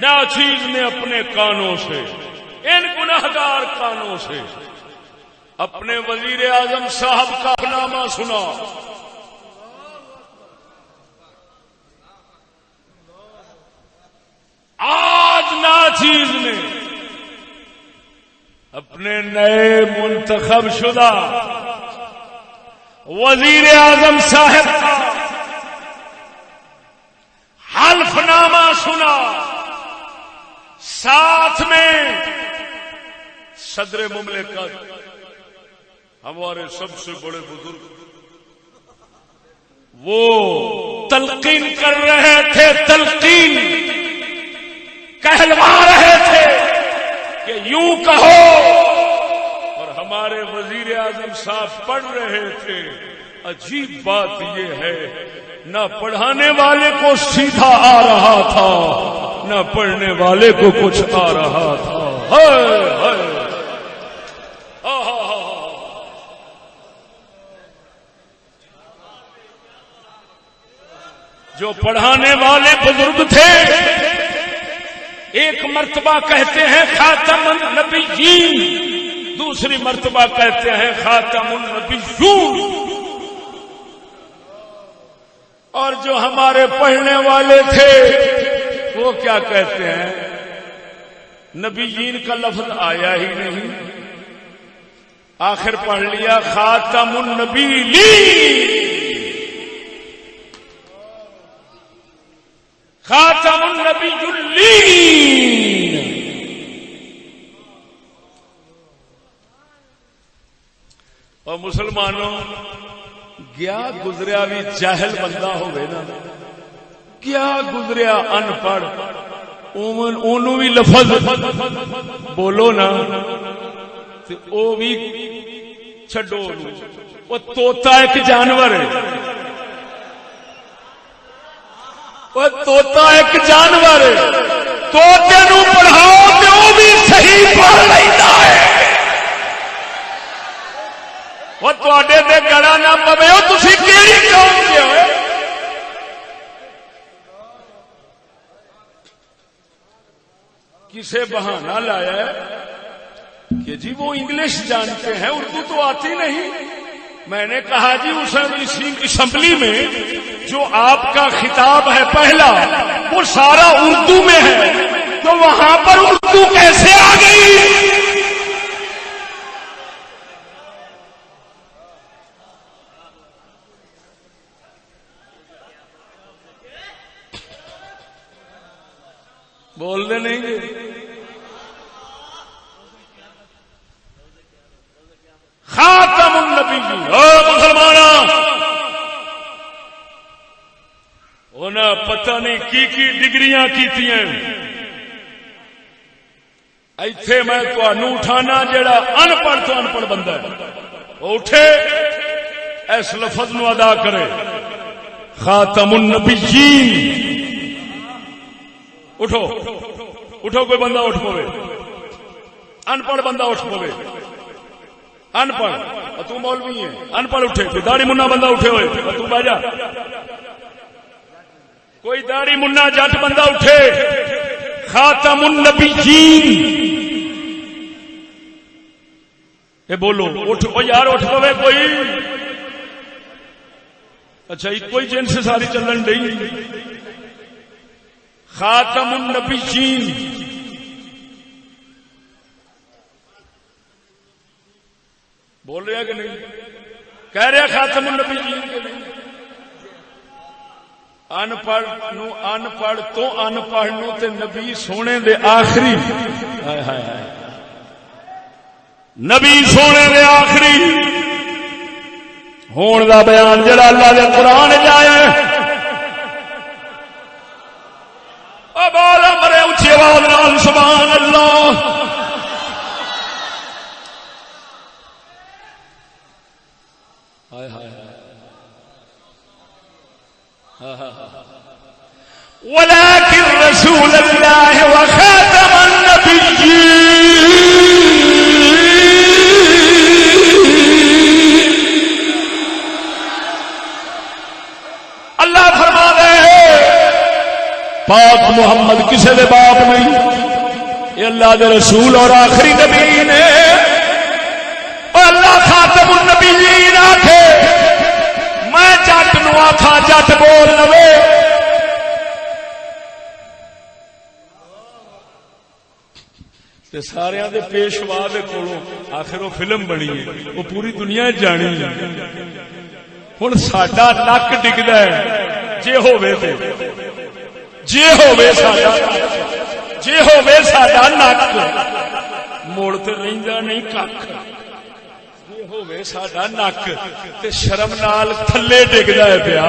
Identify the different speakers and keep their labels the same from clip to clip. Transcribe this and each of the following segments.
Speaker 1: ناچیز نے اپنے کانوں سے، ان گناہگار کانوں سے اپنے وزیر اعظم صاحب کا نامہ سنا. آج ناچیز نے اپنے نئے منتخب شدہ وزیر اعظم صاحب کا حلف نامہ سنا، ساتھ میں صدر مملکت ہمارے سب سے بڑے بزرگ وہ تلقین کر رہے تھے، تلقین کہلوا رہے تھے کہ یوں کہو، اور ہمارے وزیر اعظم صاحب پڑھ رہے تھے. عجیب بات یہ ہے، نہ پڑھانے والے کو سیدھا آ رہا تھا، نہ پڑھنے والے کو کچھ آ رہا تھا. جو پڑھانے والے بزرگ تھے ایک مرتبہ کہتے ہیں خاتم النبیین، دوسری مرتبہ کہتے ہیں خاتم النبیون، اور جو ہمارے پڑھنے والے تھے وہ کیا کہتے ہیں؟ نبیین کا لفظ آیا ہی نہیں، آخر پڑھ لیا خاتم النبیین، خاتم النبیین. اور مسلمانوں گیا گزریا بھی جاہل بندہ ہوئے نا، کیا گزریا ان پڑھ اونوں بھی لفظ بولو نا تے او بھی چھڈو. وہ توتا ایک جانور ہے، وہ توتا ایک جانور ہے، توتے نو پڑھاؤ تے او بھی صحیح پڑھ لیندا ہے. وہ تواڈے تے گڑا نہ پوے، او تسی کیڑی قوم دے ہوئے؟ کسے بہانہ لایا ہے کہ جی وہ انگلش جانتے ہیں، اردو تو آتی نہیں. میں نے کہا جی اس اسمبلی میں جو آپ کا خطاب ہے پہلا وہ سارا اردو میں ہے، تو وہاں پر اردو کیسے آ گئی؟ بولنے نہیں گے. خاتم النبی مسلمان انہیں پتہ نہیں کی ڈگریاں کیتیاں. ایتھے میں تانوں اٹھانا جڑا ان پڑھ تو ان پڑھ بندہ ہے وہ اٹھے اس لفظ نو ادا کرے خاتم النبیین. اٹھو اٹھو، کوئی بندہ اٹھ پوے، ان پڑھ بندہ اٹھ پوے، ان پڑھ تو مولوی ہے، ان پڑھ اٹھے، کوئی داڑھی منا بندہ اٹھے ہوئے تو بہ جا، کوئی داڑھی منا جٹ بندہ اٹھے. خاتم النبیین یہ بولو اٹھ یار، اٹھ پوے کوئی. اچھا کوئی جن سے ساری چلن ڈئی. خاتم النبیین بول رہے ہیں کہ نہیں؟ کہہ رہے خاتم النبیین کے نہیں. ان پڑھ نو ان پڑھ تو ان پڑھ نو تے نبی سونے دے آخری، ہائے ہائے ہائے، نبی سونے دے آخری ہون دا بیان جڑا اللہ دے قرآن جایا ہے. بالا مرے اچھی آواز نال سبحان اللہ. ہائے ہائے ولكن رسول الله وخاتم النبيين. اللہ فرما رہے پاک محمد کسے دے باپ نہیں، یہ اللہ دے رسول اور آخری نبی نے. اللہ خاتم النبیین آکھے میں جٹ نو آکھا جٹ بول لوے. سارے دے پیشوا دے کولوں آخر وہ فلم بنی ہے، وہ پوری دنیا جانی ہے. ہن ساڈا نک ڈگدا ہے جے ہووے تے، جے ہووے ساڈا نک موڑ تے رہندا نہیں ککھ. جے ہووے ساڈا نک تے شرم نال تھلے ڈگدا ہے پیا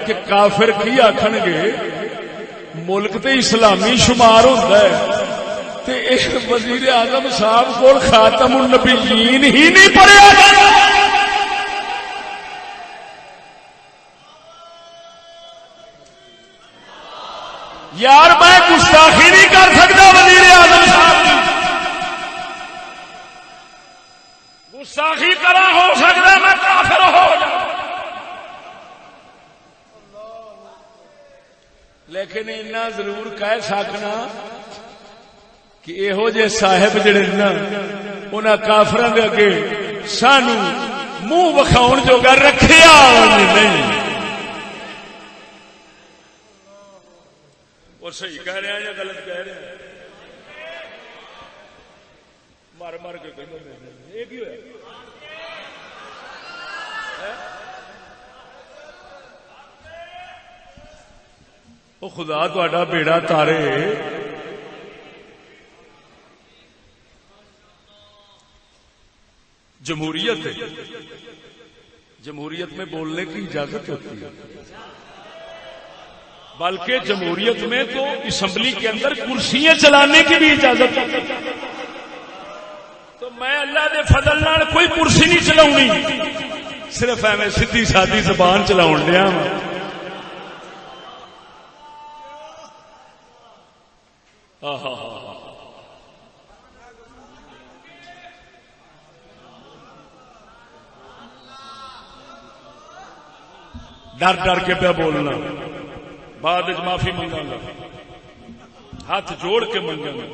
Speaker 1: کہ کافر کی آکھن گے. ملک تے اسلامی شمار ہوندا ہے تے وزیر اعظم صاحب کو خاتم النبیین ہی نہیں پڑھیا جاتا. یار میں گستاخی نہیں کر سکتا وزیر اعظم صاحب کی، گستاخی کرا ہو سکتا میں کافر ہو جاؤں، لیکن اتنا ضرور کہہ سکنا کہ یہو جے صاحب جڑے نا انہاں کافراں دے اگے سانو منہ وکھاؤن جوگا رکھیا نہیں. اور صحیح کہہ رہے ہیں یا غلط کہہ رہے ہیں؟ مار مار کے کوئی یہ کی ہوا؟ وہ خدا تہاڈا بیڑا تارے. جمہوریت ہے، جمہوریت میں بولنے کی اجازت ہوتی ہے، بلکہ جمہوریت میں تو اسمبلی کے اندر کرسیاں چلانے کی بھی اجازت ہوتی ہے. تو میں اللہ دے فضل نال کوئی کرسی نہیں چلاؤنی، صرف ایویں سیدھی سادی زبان چلاؤن دیا. ڈر ڈر کے پہ بولنا، بعد معافی منگا گا، ہاتھ جوڑ کے منگا گا.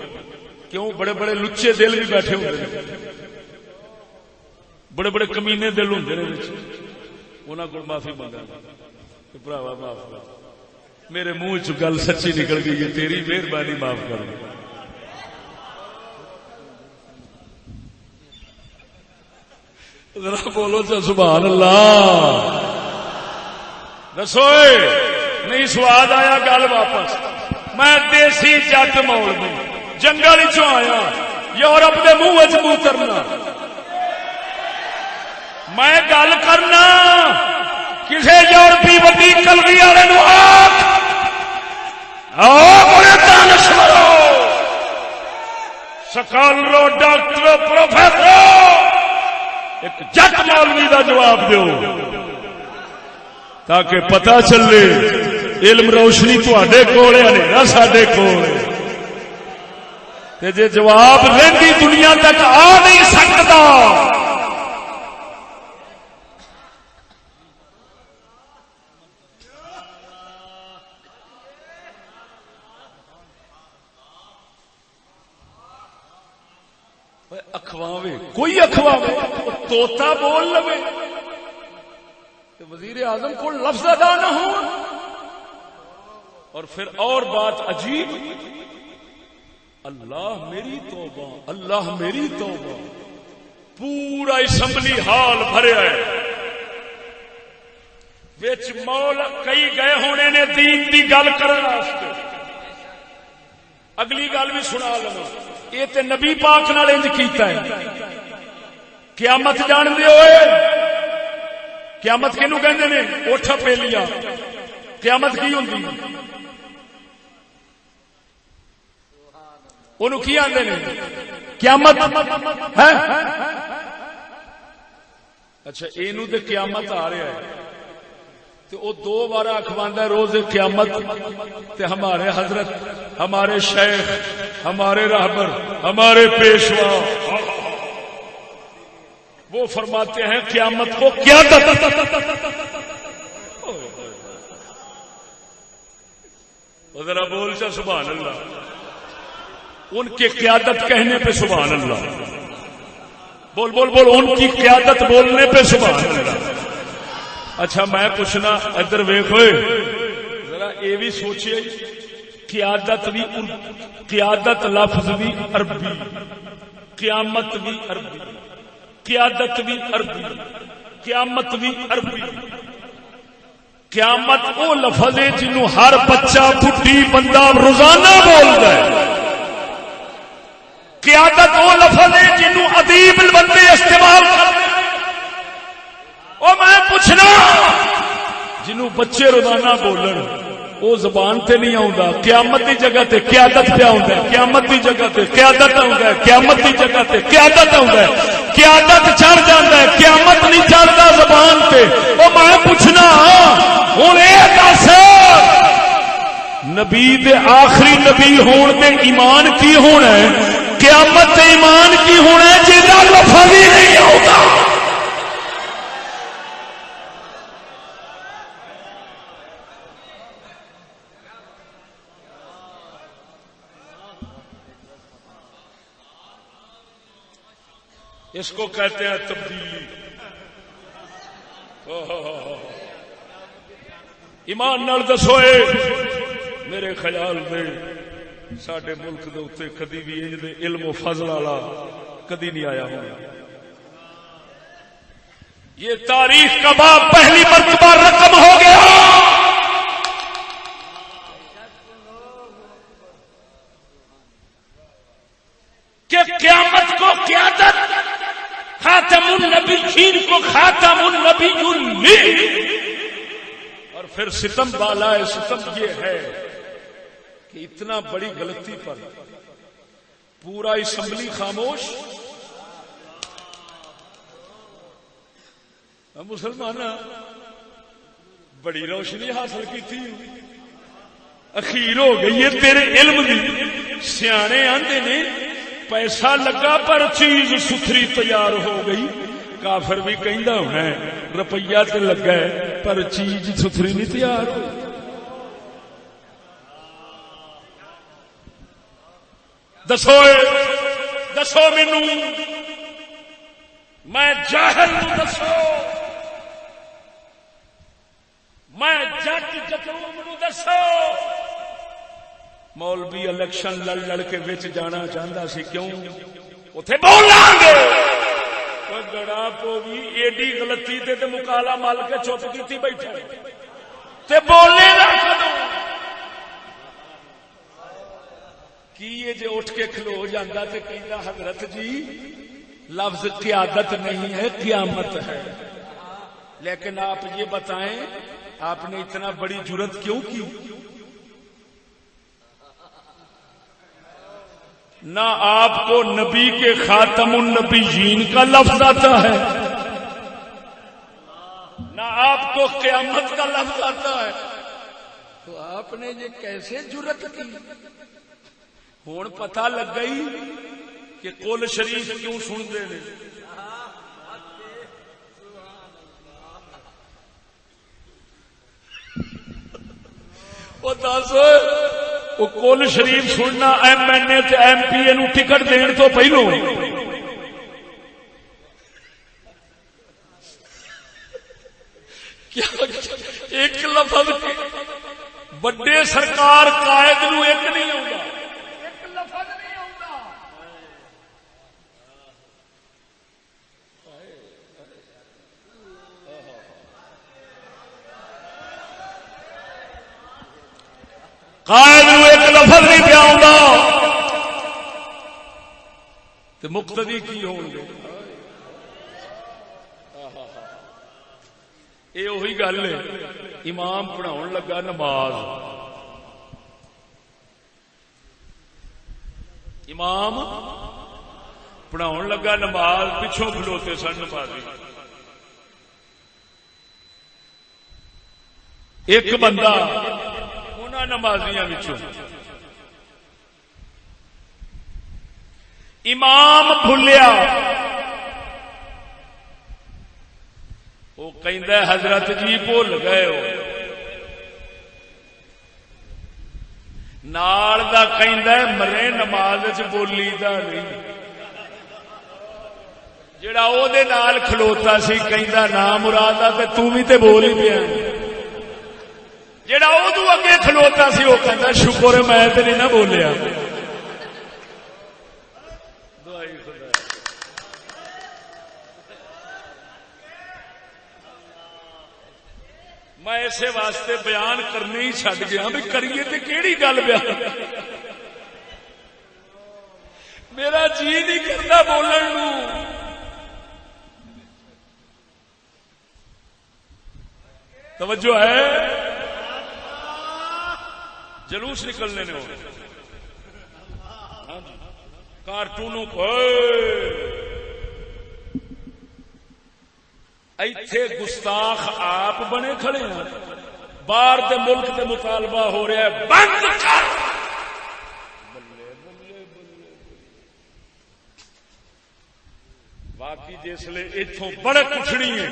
Speaker 1: کیوں؟ بڑے بڑے لچے دل بھی بیٹھے ہوتے ہیں، بڑے بڑے کمینے دل ہوں، انہوں کو معافی منگا گا. بھراوا معاف کر، میرے منہ چ گل سچی نکل گئی ہے، تیری مہربانی معاف کر. ذرا بولو تو سبحان اللہ. دسو نہیں سواد آیا؟ گل واپس. میں دیسی جٹ موڑ دوں، جنگل چوں آیا، یورپ دے منہ موترنا. میں گل کرنا کسے یورپی وڈی کلوی والے نو دانشورو، سکالرو، ڈاکٹرو، پروفیسرو، ایک جٹ مولوی دا جواب دیو تاکہ پتہ چلے علم روشنی تواڈے کول ہے، اندھیرا ساڈے کول ہے. تے جے جواب رہندی دنیا تک آ نہیں سکتا اخواوے، کوئی اخواوے، توتا بول لوے، وزیر اعظم کو لفظ ادا نہ ہو. اور پھر اور بات عجیب، اللہ میری توبہ، اللہ میری توبہ، پورا اسمبلی ہال بھریا ہے، وچ مول کئی گئے ہونے نے دین دی گل کرن واسطے. اگلی گل بھی سنا لو، یہ تے نبی پاک نال انج کیتا ہے. قیامت جان دے ہوئے، قیامت کینو کہندے نے؟ اٹھ پہلیا. قیامت کی ہوندی؟ اونوں کی آندے نے؟ قیامت ہے. اچھا اینو تے قیامت آ رہا ہے تے او دو بار اخواندا روز قیامت. تے ہمارے حضرت، ہمارے شیخ، ہمارے رہبر، ہمارے پیشوا وہ فرماتے ہیں قیامت کو کیا ذرا بول چا سبحان اللہ. ان کی قیادت کہنے پہ سبحان اللہ. بول بول بول. ان کی قیادت بولنے پہ سبحان اللہ. اچھا میں پوچھنا ادھر ویکھو ذرا یہ بھی سوچئے قیادت بھی قیادت لفظ بھی عربی, قیامت بھی عربی, قیادت بھی عربی, قیامت بھی عربی. قیامت وہ لفظ ہے جنوں ہر بچہ بڈھی بندہ روزانہ بولتا ہے. قیادت وہ لفظ ہے جنوں ادیب بندے استعمال کرتے ہیں. او میں پوچھنا جنوں بچے روزانہ بولن وہ زبان تے نہیں آوندا. قیامت دی جگہ تے قیادت پہ آوندا ہے. قیامت دی جگہ تے قیادت آوندا ہے. قیامت دی جگہ تے قیادت آوندا ہے. قیادت چڑھ جاندا ہے, قیامت نہیں چڑھدا زبان تے. او میں پوچھنا ہن اے دس نبی دے آخری نبی ہون دے ایمان کی ہونا ہے, قیامت تے ایمان کی ہونا ہے جہاں لفظ ہی نہیں آوندا. اس کو کہتے ہیں تبدیلی. ایمان نال دسو میرے خیال میں ساڈے ملک دے اوتے کدی بھی انج دے علم و فضل والا کدی نہیں آیا ہونا. یہ تاریخ کا باب پہلی مرتبہ رقم ہو گیا. کہ قیامت کو قیادت, خاتم النبیین کو خاتم النبیین. اور پھر ستم بالا ہے. ستم یہ ہے کہ اتنا بڑی غلطی پر پورا اسمبلی خاموش. مسلمان بڑی روشنی حاصل کی تھی, اخیر ہو گئی ہے تیرے علم دی. سیانے آندے نے پیسہ لگا پر چیز ستھری تیار ہو گئی. کافر بھی کہندا ہونا ہے روپیہ تے لگا ہے پر چیز ستھری نہیں تیار ہوئی. دسو دسو مینوں, میں جاہل نوں دسو, میں جٹ جتروم نوں دسو. مولوی الیکشن لڑ لڑ کے وچ جانا چاہتا سی, کیوں اوتھے بولیں گے. گڑا پو بھی ایڈی غلطی تے مکالا مل کے چپ کیتی بیٹھا تے بولے گا کدوں کی. یہ جے اٹھ کے کھلو جاندہ تے کہندا حضرت جی لفظ قیادت نہیں ہے قیامت ہے. لیکن آپ یہ بتائیں آپ نے اتنا بڑی جرت کیوں کی؟ نہ آپ کو نبی کے خاتم النبیین کا لفظ آتا ہے, نہ آپ کو قیامت کا لفظ آتا ہے, تو آپ نے یہ کیسے جرت کی؟ ہون پتہ لگ گئی کہ قول شریف کیوں سنتے ہیں. وہ دسو وہ قول شریف سننا ایم این اے تے ایم پی اے نو ٹکٹ دین تو پہلو ایک لفظ بڑے سرکار قائد نو ایک نہیں آتا, ایک لفظ نہیں آتا. قائد نو ایک لفظ نہیں پیا آتا تو مقتدی کی ہون گے. یہ وہی گل ہے, امام پڑھاؤن لگا نماز, امام پڑھاؤن لگا نماز, پچھوں کھلوتے سن نمازی. ایک بندہ انہاں نمازیاں وچوں امام بھولیا, وہ کہندا ہے حضرت جی بھول گئے ہو. نال دا کہندا ہے مرے نماز وچ بولی دا نہیں، جڑا او دے نال کھلوتا سی کہندا نا مراد تے تو بھی تے بول ہی پیا، جڑا او تو اگے کھلوتا سی او کہندا شکر ہے میں تے نہیں نہ بولیا۔ میں اسے واسطے بیان کرنے ہی چھڈ گیا بھی کریے تے کیڑی گل بیان، میرا جی نہیں کرتا بولن نو۔ توجہ ہے، جلوس نکلنے نے کارٹونوں کو ایتھے گستاخ آپ بنے کھڑے ہیں، باہر دے ملک دے مطالبہ ہو رہا ہے بند کر۔ باقی جسلے اتوں بڑے کچھڑی ہیں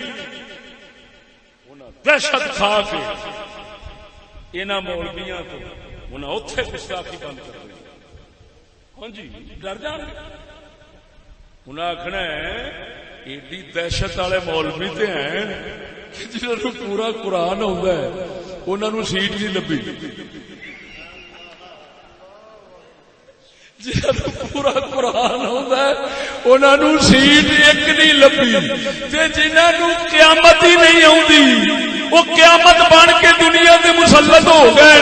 Speaker 1: دہشت کھا کے انہاں مولویاں تو انہاں اوتھے گستاخی بند کر دی۔ ہاں جی ڈر جان گے، انہاں آخنا ہے ایڈی دہشت والے مولوی تے ہیں جنہوں پورا قرآن آتا ہے انہوں سیٹ نہیں لبھی، جنہوں پورا قرآن آتا ہے انہوں سیٹ ایک نہیں لبھی، تے جنہوں قیامت ہی نہیں آتی وہ قیامت بن کے دنیا کے مسلط ہو گئے۔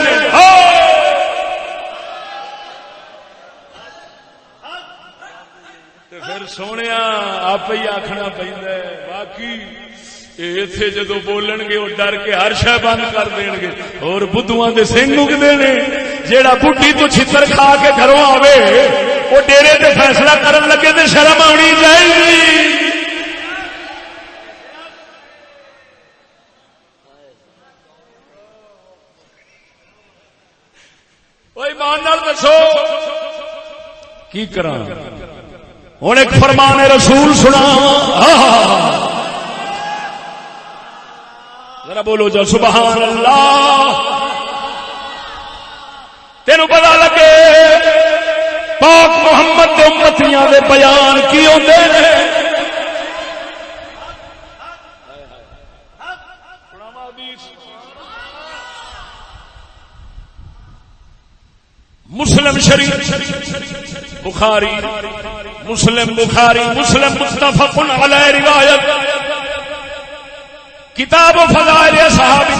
Speaker 1: پھر سونے آپ ہی آخنا پہنتا ہے، باقی اتنے جدو بولن گے وہ ڈر کے ہر شہ بند کر دیں گے، اور بدھواں دے سنگ اگتے ہیں، جیڑا بڈھی تو چھتر کھا کے گھروں آوے وہ ڈیرے تے فیصلہ کرن لگے تے شرم آنی چاہیے۔ وہ ایمان نال دسو کی کراں؟ ہوں ایک فرمان رسول سنا، ذرا بولو جا سبحان اللہ، تینوں پتا لگے پاک محمد دے امتیاں دے بیان کی ہوندے نے۔ مسلم شریف بخاری مسلم بخاری مسلم متفق علیہ روایت کتاب و فضائل صحابی،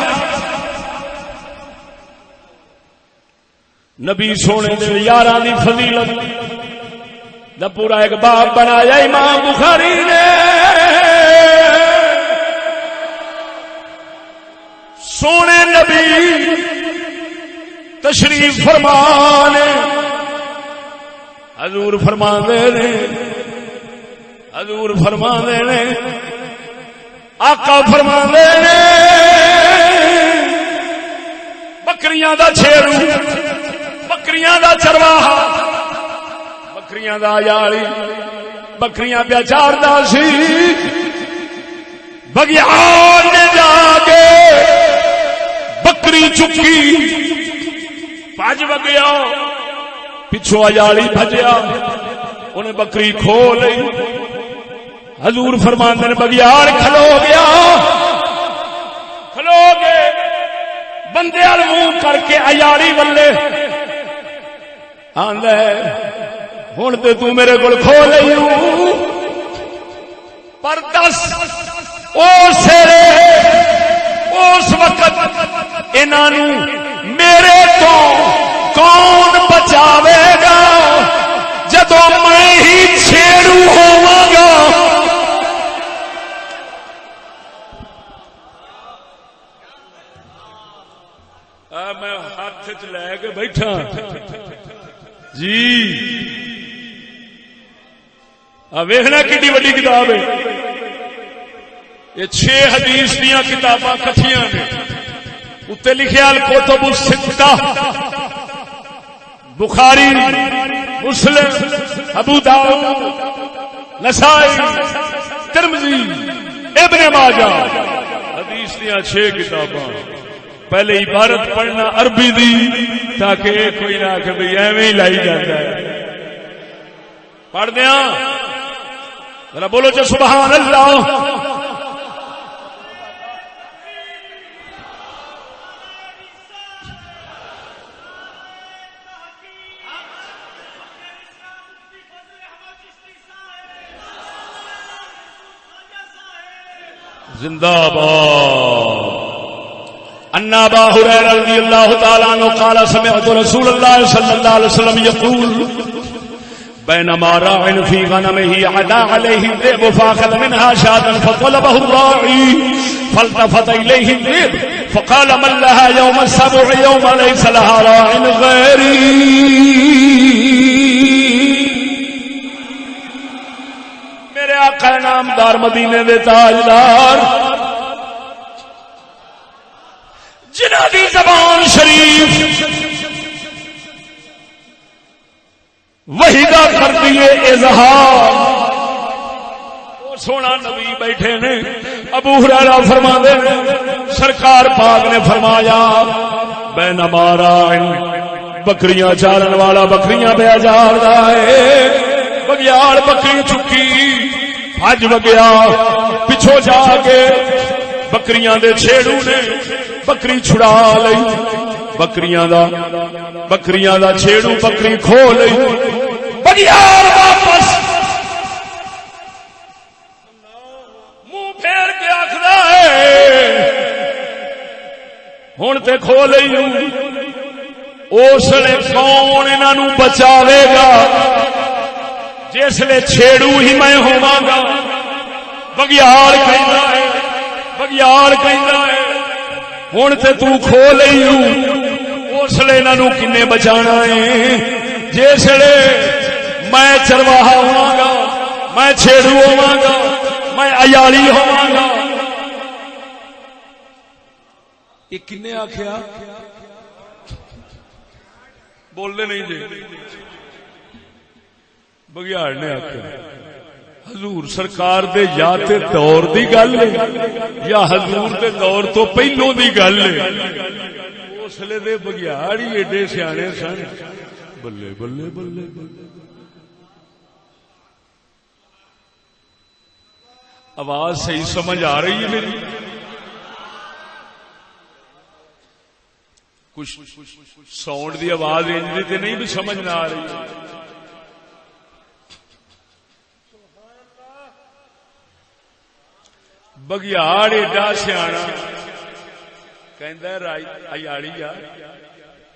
Speaker 1: نبی سونے دے یاراں دی فضیلت دا پورا ایک باب بنایا امام بخاری نے۔ سونے نبی تشریف فرمانے حضور فرماندے نے، حضور فرماندے نے، آقا فرماندے نے، بکریاں دا چھیڑو، بکریاں دا چرواہا، بکریاں دا یاری، بکریاں پیا چاردا سی، بگیار نے جا کے بکری چکی، بج وگیا، پچھو اجالی بھجیا، انہیں بکری کھو لئی، حضور فرماندے نے بگیار کھلو گیا، کھلو گے بندے ال منہ کر کے اجالی ولے آندا ہے ہن تے تو میرے کول کھو لئی پر دس اس وقت انہاں نوں میرے تو کون بچاوے گا جدو میں ہی چھیڑو ہوواں گا۔ میں ہاتھ چ لے کے بیٹھا جی، ویکھنا کتنی وڈی کتاب ہے، یہ 6 حدیث دیاں کتاباں کٹھیاں نے، اتنے لکھیا الکتب الستہ، بخاری مسلم ابو داؤد نسائی ترمذی ابن ماجہ، حدیث دیاں 6 کتاباں، پہلے عبارت پڑھنا عربی دی تاکہ کوئی نہ کہ بھئی ایویں ہی لائی جاتا ہے. پڑھ دیا ذرا بولو جو سبحان اللہ. زندہ باد. ان ابا ہریرہ رضی اللہ تعالی عنہ قال سمعت رسول اللہ صلی اللہ علیہ وسلم یقول بینما راع فی غنمه عدا علیہ الذئب فاخذ منها شاة فطلبه الراعی فالتفت الیہ الذئب فقال من لها يوم السبع يوم ليس لها راع غیری. میرے آقا نامدار مدینے دے تاجدار جنہاں دی زبان شریف وحی دا کر دیے اظہار. وہ سونا نبی بیٹھے نے ابو ہریرہ فرماندے نے سرکار پاک نے فرمایا بینما راع بکریاں چارن والا بکریاں بیازار دا ہے. بگیاڑ بکری چکی بھج وگیا پچھو جا کے بکریاں دے چھیڑو نے بکری چھڑا لئی. بکریاں دا چھیڑو بکری کھو لئی. بگیاڑ واپس منہ پھیر کے آکھدا ہے ہن تے کھو لئی اس نے کون انہاں نوں بچاوے گا جس لے چھیڑو ہی میں ہوواں گا. بگیاڑ کہندا ہے ہن تے تو کھو لئی اس لے انہاں نوں کنے بچانا ہے جس لے میں چرواہا ہوواں گا میں چھیڑو ہوواں گا میں عیالی ہوواں گا. یہ کنے آکھیا بولنے نہیں جی. بگیاڑ نے آخیا حضور سرکار دے یا تے دور دی گل ہے یا حضور دے دور تو پہلو دی گل ہے. اس لیے دے بگیاڑ ہی ایڈے سیانے سن. بلے بلے بلے بلے. آواز صحیح سمجھ آ رہی ہے میری؟ کچھ ساؤنڈ دی آواز انجلی تے نہیں بھی سمجھ نہ آ رہی. بگیاڑ ایڈا سیانا کہندا عیالی آ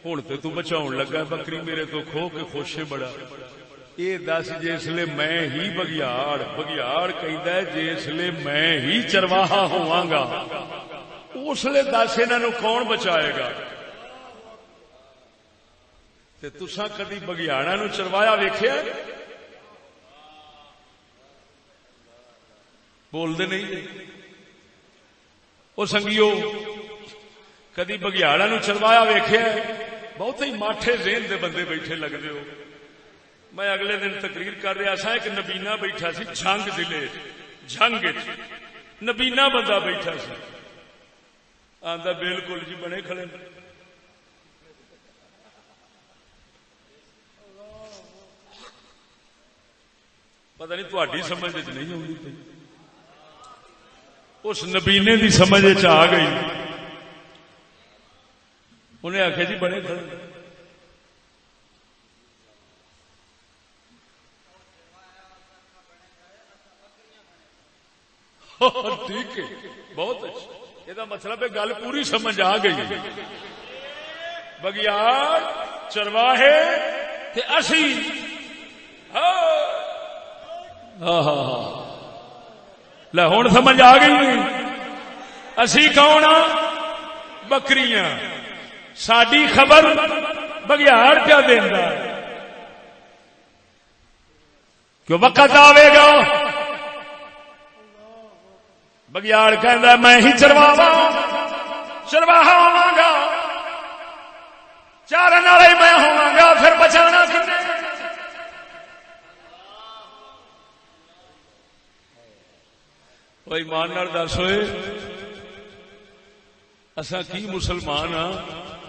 Speaker 1: ہن تے تو بچاؤن لگا بکری میرے تو کھو کے خوش ہے بڑا. یہ دس جسلے میں ہی بگیاڑ کہندا ہے جسلے میں ہی چرواہا ہوواں گا اس لیے دس انہاں نوں کون بچائے گا. تے تساں کدی بگیاڑاں نوں چروایا ویکھیا؟ بول دے نہیں. او سنگیو کدی بگیاڑاں نوں چروایا ویکھیا؟ بہت ہی ماٹھے ذہن دے بندے بیٹھے لگدے ہو. میں اگلے دن تقریر کر رہا سا ایک نبینا بیٹھا سی جنگ ضلع جنگ نبینا بندہ بیٹھا سی آندا بالکل جی بنے کھڑے پتہ نہیں تہاڈی سمجھ وچ نہیں آندی پئی. اس نبینے دی سمجھ وچ آ گئی. انہیں آخیا جی بنے کھڑے. ٹھیک ہے بہت اچھا. یہ مطلب ہے گل پوری سمجھ آ گئی. بگیاڑ چرواہے تے اسی لے ہن سمجھ آ گئی. اسی کون ہاں؟ بکریاں. ساڈی خبر بگیاڑ کیا دیندا کہ وقت آوے گا بگیاڑ کہندا میں ہی چرواہا ہوواں گا چارن والے میں ہوواں گا پھر بچانا کنے؟ ایمان نال دس ہوئے اساں کی مسلمان ہاں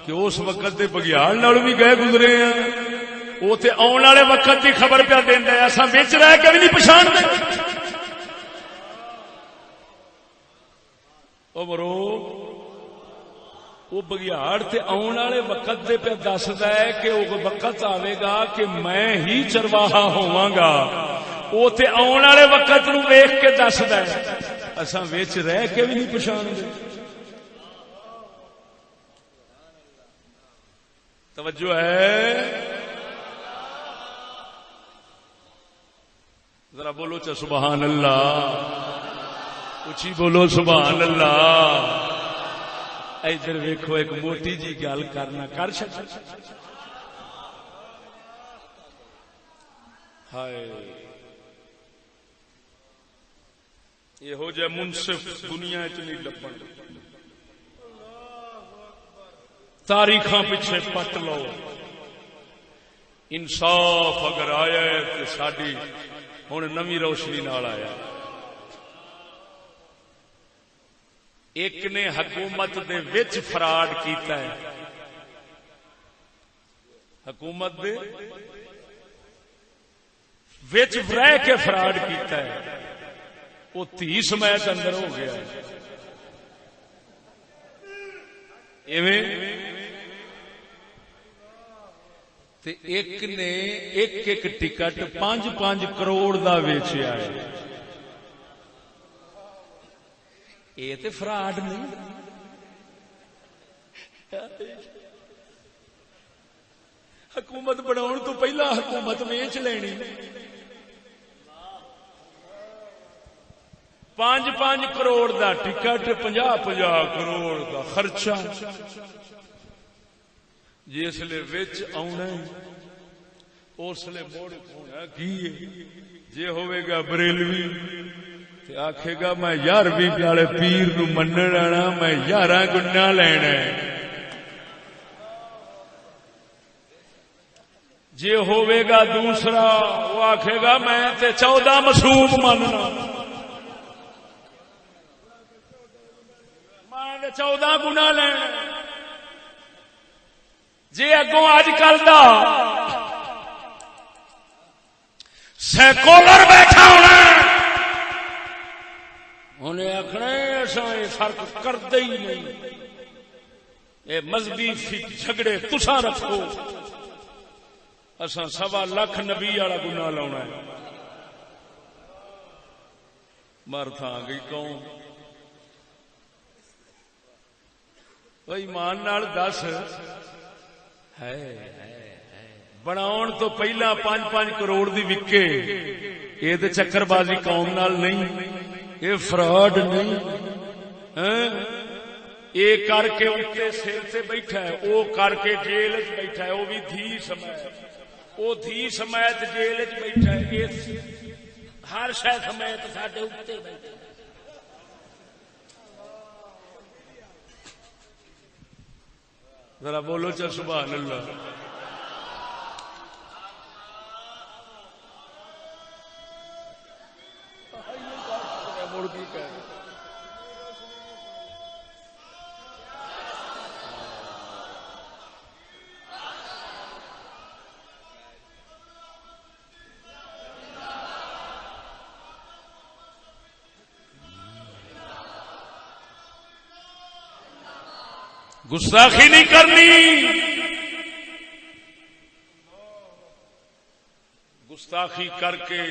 Speaker 1: کہ اس وقت دے بگیاڑ نال بھی گئے گزرے ہیں، وہ تے آن والے وقت دی خبر پہ دیندا ہے، اساں وچ رہ کے بھی نہیں پچھاندے۔ او مرو وہ بگیاڑ تے آن والے وقت دے پہ دسدا ہے کہ وہ وقت آئے گا کہ میں ہی چرواہا ہوواں گا، وہ تے آن والے وقت نو ویکھ کے دسدا ہے، اساں وچ رہ کے بھی نہیں پچھاندے۔ توجہ ہے؟ ذرا بولو چا سبحان اللہ، اچھی بولو سبحان اللہ۔ ادھر ویکھو ایک موٹی جی گل کرنا کر سکتا ہائے یہو جہ منصف دنیا چ نہیں لبن، تاریخاں پیچھے پٹ لو، انصاف اگر آیا ہے تو ساڈی ہن نویں روشنی نال آیا۔ ایک نے حکومت دے وچ فراڈ کیتا ہے، حکومت دے وچ رہ کے فراڈ کیتا ہے، وہ 30 سمیت اندر ہو گیا ہے۔ ایویں تے ایک نے ایک ٹکٹ 5-5 کروڑ دا ویچیا ہے، یہ تے فراڈ نہیں؟ حکومت بناؤن تو پہلا حکومت ویچ لینی، 5-5 کروڑ دا ٹکٹ، 50-50 کروڑ دا خرچہ، جس لے وچ آنا اس لے موڑ ہونا کی جے ہوئے گا بریلوی تے آکھے گا میں 11ویں پیالے پیر نو منن آنا، میں 11 گنا لینا ہے۔ جے ہوئے گا دوسرا وہ آکھے گا میں تے 14 مسوب مننا، میں 14 گنا لینا۔ جے اگوں اج کل دا سیکولر بیٹھا ہونا، انہیں آخنا ایسا یہ فرق کرتے ہی نہیں، یہ مذہبی جھگڑے تسا رکھو، اساں 1.25 لاکھ نبی والا گناہ لاؤنا ہے۔ مر تھا گئی قوم، ایمان نال دس بناؤن تو پہلا 5-5 کروڑ دی وکے، یہ تو چکر بازی قوم نال نہیں، یہ فراڈ نہیں، یہ کر کے اتنے سر سے بیٹھا ہے، وہ کر کے جیل چ بیٹھا ہے، وہ بھی دھی سمیت، وہ دھی سمیت جیل چ بیٹھا ہے، ہر شے سمیت ساڈے اتنے بیٹھا ہے۔ ذرا بولو چا سبحان اللہ۔ گستاخی نہیں کرنی، گستاخی کر کے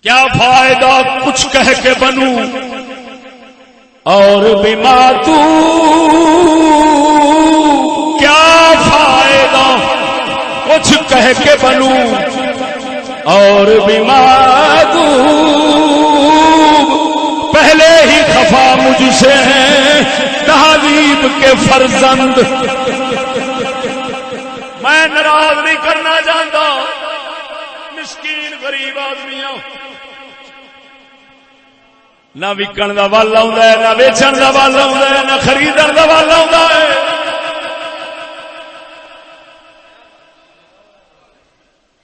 Speaker 1: کیا فائدہ، کچھ کہہ کے بنوں اور بیمار تو کیا فائدہ، کچھ کہہ کے بنوں اور بیمار تو پہلے ہی خفا مجھ سے ہیں تہذیب کے فرزند۔ میں ناراض نہیں کرنا چاہتا مسکین غریب آدمیوں، نہ وکن دا ول آوندا ہے، نہ ویچن دا ول آوندا ہے، نہ خریدن دا ول آوندا ہے۔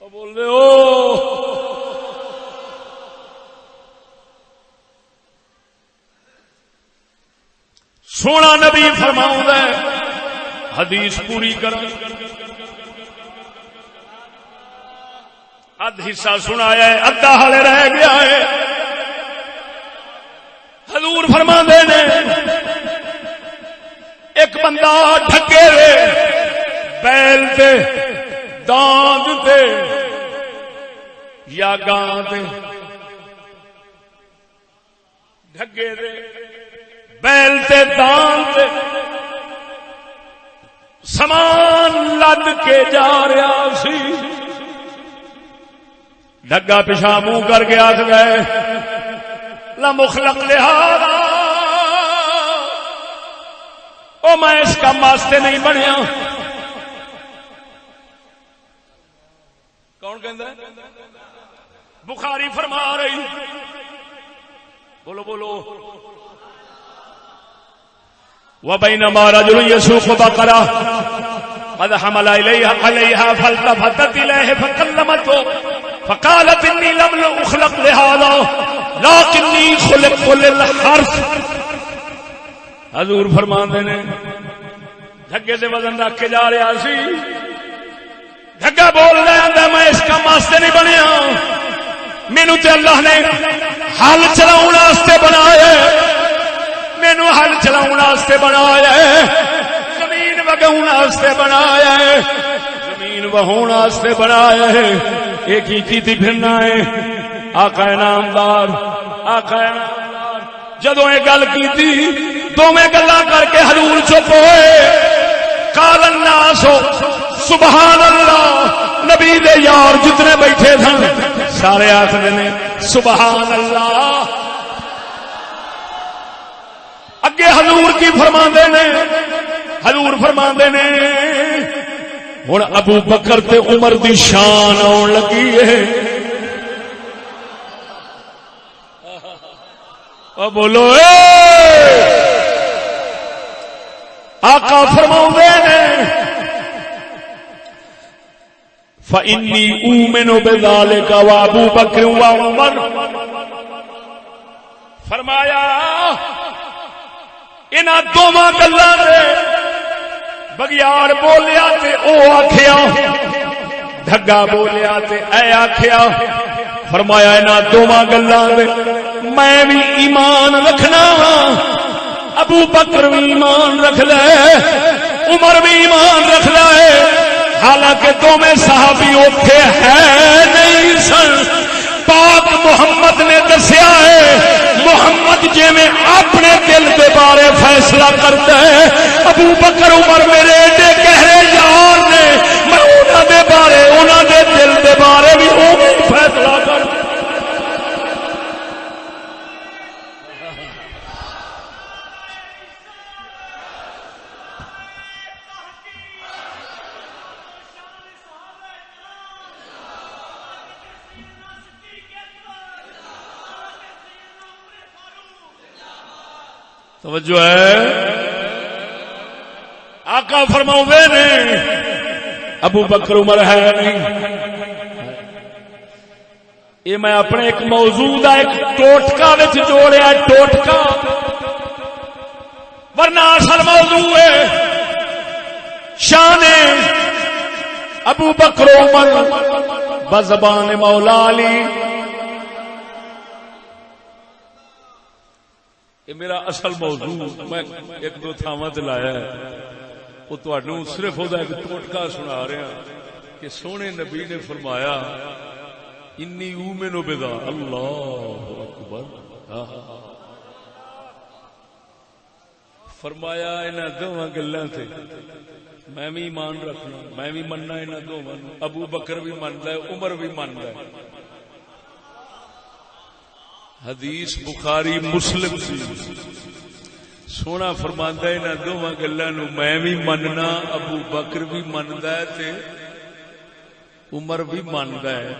Speaker 1: او بول دے او سونا نبی فرماؤں ہے حدیث پوری کر ادھ حصہ سنایا ہے ادھا ہلے رہ گیا ہے. حضور فرماندے نے ایک بندہ ڈھکے دے بیل تے داند تے یا گاں تے ڈھگے دے بیل تے داند تے سامان لد کے جا رہا سی. ڈگا پیشاں منہ کر کے آکھ گئے لمخلق لہذا او میں اس کام واسطے نہیں بنیا. کون کہندا ہے؟ بخاری فرما رہی بولو بولو وبينما رجل يسوق بقرة قد حمل عليها فالتفت إليه فكلمته فقالت إني لم أخلق لهذا لكني خلقت للحرث. حضور فرماندے نے دھگے تے وزن رکھ کے جا رہا سی. دھگا بول رہا میں اس کام واسطے نہیں بنیا مینوں تے اللہ نے ہل چلاؤن واسطے بنایا مینوں ہل چلاؤن واسطے بنایا زمین وگاؤن واسطے بنایا زمین وہون واسطے بنایا یہ کی پھرنا ہے. آقا نامدار آقا نامدار جدوں یہ گل کیتی دوویں گلاں کر کے حضور چپ ہوئے. قال الناس سبحان اللہ. نبی دے یار جتنے بیٹھے سن سارے آخر نے سبحان اللہ. اگے حضور کی فرماندے نے حضور فرماندے نے ہن ابو بکر تے عمر دی شان آن لگی ہے. او بولو آقا فرماندے نے فإني أؤمن بذلك وأبو بكر وعمر. فرمایا انہاں دوواں گلاں دے بگیار بولیا تے او آکھیا دھگا بولیا تے اے آکھیا. فرمایا انہاں دوواں گلاں دے میں بھی ایمان رکھنا ابو بکر بھی ایمان رکھ لے عمر بھی ایمان رکھ لے. حالانکہ دونوں صحابی اوکھے ہے نہیں سن. پاک محمد نے دسیا ہے محمد جی میں اپنے دل کے بارے فیصلہ کرتا ہے. ابو بکر عمر میرے ایڈے گہرے یار نے میں انہوں دے بارے انہوں دے دل کے بارے بھی فیصلہ کرتا. توجہ ہے آقا فرماؤں نے ابو بکر عمر ہے نہیں. یہ میں اپنے ایک موضوع دا ایک ٹوٹکا وچ جوڑیا ٹوٹکا ورنہ اصل موضوع ہے شان ابو بکر عمر بزبان مولا علی. یہ میرا اصل موضوع میں ایک دو تھاواں تے لایا ہے وہ تہاڈوں صرف وہ ایک ٹوٹکا سنا رہا کہ سونے نبی نے فرمایا انی اومن بذا. اللہ اکبر. فرمایا انہاں دوواں گلاں تے میں بھی ایمان رکھنا میں بھی مننا انہاں دوواں. ابو بکر بھی مندا ہے عمر بھی مندا ہے. حدیث بخاری مسلم سی. سونا فرماندا ہے انہاں دوواں گلاں نو میں بھی مننا ابو بکر بھی مندا ہے تے عمر بھی مندا ہے.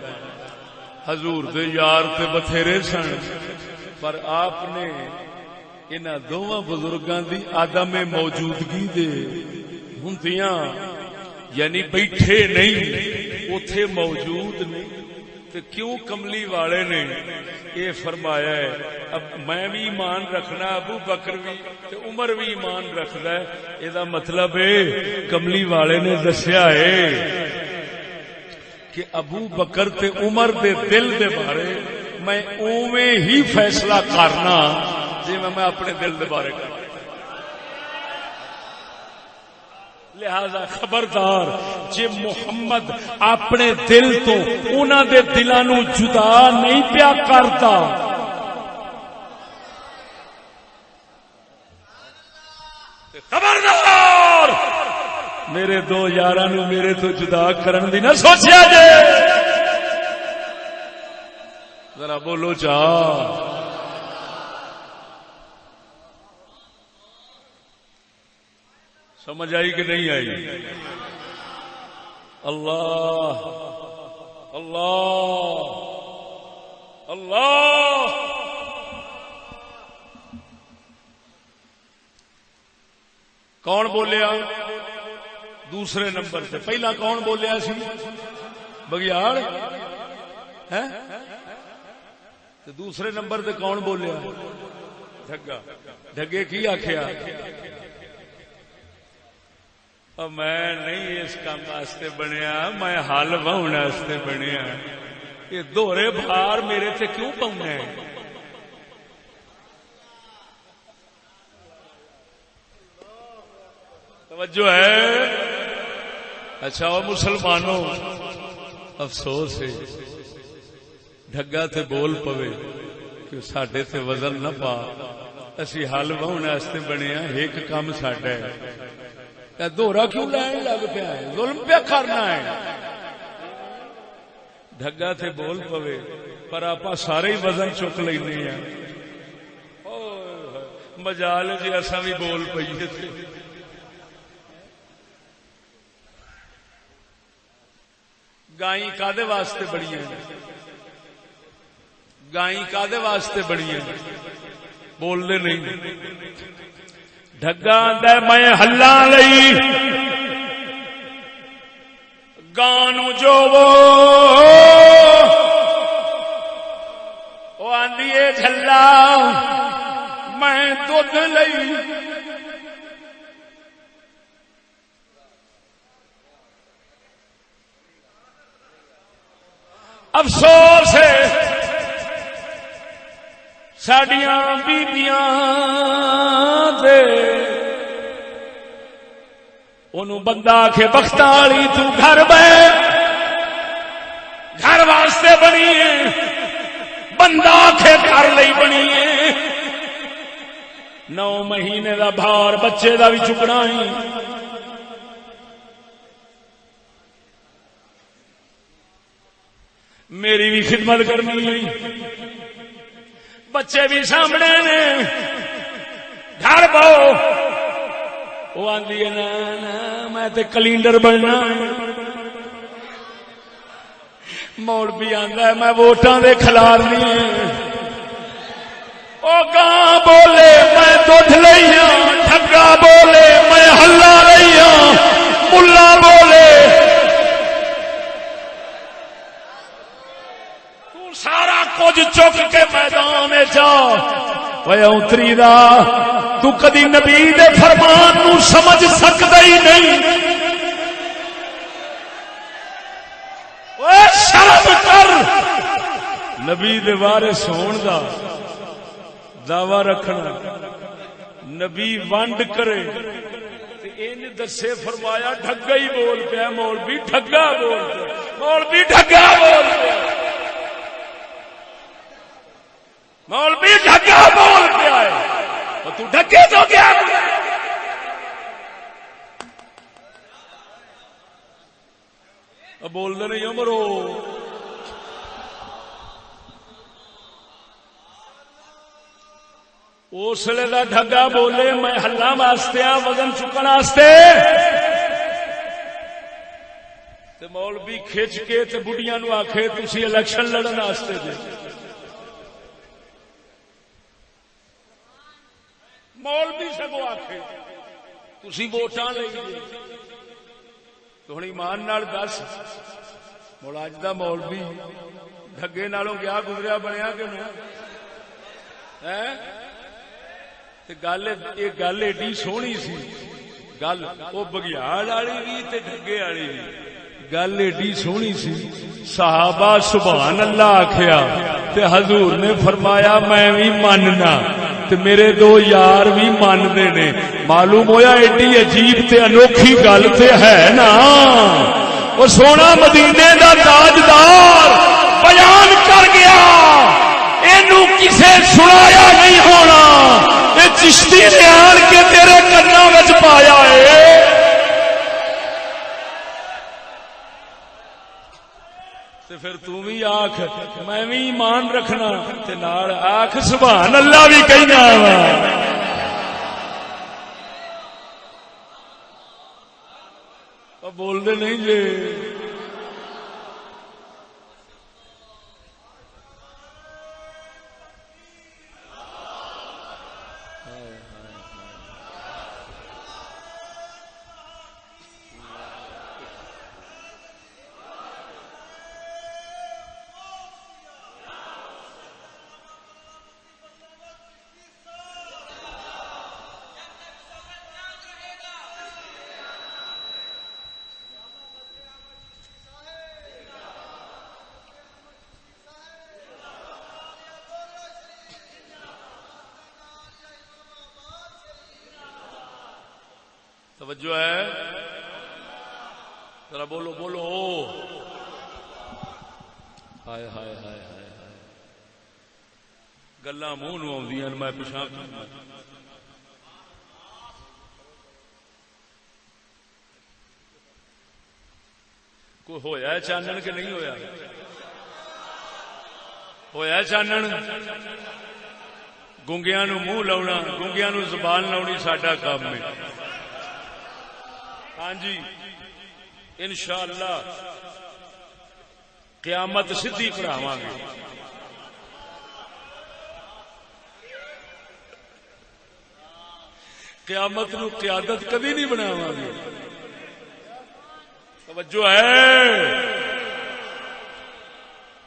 Speaker 1: حضور دے یار تے بتھیرے سن پر آپ نے انہاں دوواں بزرگاں دی عدم موجودگی دے ہوندیاں یعنی بیٹھے نہیں اوتھے موجود نہیں تے کیوں کملی والے نے یہ فرمایا ہے اب میں بھی ایمان رکھنا ابو بکر بھی تے عمر بھی ایمان رکھدا ہے یہ مطلب ہے کملی والے نے دسیا ہے کہ ابو بکر تے عمر دے دل دے بارے میں اوویں ہی فیصلہ کرنا جی میں اپنے دل دے بارے کرنا لہذا خبردار جے محمد اپنے دل تو انہاں دے دلاں نو جدا نہیں پیا کرتا خبردار میرے دو یاراں نو میرے تو جدا کرن دی نہ سوچیا جے ذرا بولو چا سمجھ آئی کہ نہیں آئی اللہ اللہ اللہ کون بولیا دوسرے نمبر سے پہلا کون بولیا سی بگیاڑ ہے دوسرے نمبر تے کون بولیا ڈھگا ڈھگے کی آخیا میں نہیں اس کام واسطے بنیا میں حل واؤن واسطے بنیا یہ دوہرے بھار میرے تے کیوں پاؤنا ہے توجہ ہے اچھا وہ مسلمانوں افسوس ہے ڈھگا تے بول پوے کہ ساڈے تے وزن نہ پا اسی حل واؤن واسطے بنیا ایک کام ساڈا ہے دوہرا کیوں لین لگ پیا ہے ظلم پیا کرنا ہے ڈھگا تے بول پوے پر آپ سارے ہی وزن چک لینے ہیں مجال جی اصا بھی بول پیے تھے گائیں کادے واسطے بڑی ہیں گائیں کادے واسطے بڑی ہیں بولنے نہیں ڈھگا آندا میں ہلاں لئی گانو جو وہ آندی ہے جھلا میں دودھ لئی افسوس ہے ساڈیاں بیبیاں دے انہوں بندہ آکھے بختاں والی تو گھر بہ گھر واسطے بنی ہے بندہ آکھے گھر لئی بنی ہے 9 مہینے دا بھار بچے دا بھی چکنا ہی میری بھی خدمت کرنی ہوئی بچے بھی سامنے نے گھر بہو وہ آندی ہے نا میں تے کلینڈر بننا موڑ بھی آندا ہے میں ووٹاں دے کھلارنی او گاں بولے میں دودھ لئی ہاں ڈھگا بولے میں ہلا لئی ہاں ملا بولے سارا کچھ چک کے میدان جا اتری دا تو کدی نبی دے فرمان نو سمجھ سکدا ہی نہیں شرم کر نبی دے وارث ہون دا دعوی رکھنا نبی ونڈ کرے ان دسے فرمایا ڈھگا ہی بول پیا مولوی ڈھگا بول پیا مولوی ڈھگا بول پیا مولوی ڈھگا بول پیا ہے تو ڈھگے تو کیا بول دے نہیں مرو اس لیے دا ڈھگا بولے میں ہلا واسطے وزن چکن واسطے مولوی کھچ کے تے بڑھیاں نو آکھے تسی الیکشن لڑن واسطے جے مولوی سگو آکھے تسی ووٹاں لئی تو ہن ایمان نال دس مڑ اج دا مولوی ڈھگے نالوں گیا گزریا بنیا کہ میں گل ایڈی سونی سی گل وہ بگیاڑ والی بھی تے ڈھگے والی بھی گل ایڈی سونی سی صحابہ سبحان اللہ آخیا تے حضور نے فرمایا میں بھی ماننا تے میرے دو یار بھی مانتے نے معلوم ہویا ایڈی عجیب تے انوکھی گل تے ہے نا وہ سونا مدینے دا تاجدار بیان کر گیا اینو کسے سنایا نہیں ہونا اے چشتی نے آن کے تیرے کناں وچ پایا ہے تے پھر تو بھی آکھ میں بھی ایمان رکھنا تے نال آکھ سبحان اللہ بھی کہنا وا بول دے نہیں جی توجہ ہے ذرا بولو بولو ہائے ہائے ہائے ہائے گلاں منہ نو آؤندیاں میں پیچھے کوئی ہویا ہے چانن کہ نہیں ہویا ہویا چانن گونگیاں نو منہ لاؤنا گونگیاں نو زبان لاؤنی ساڈا کام ہے ہاں جی انشاءاللہ قیامت سدھی پڑھاواں گے قیامت نو قیادت کبھی نہیں بناواں گے توجہ ہے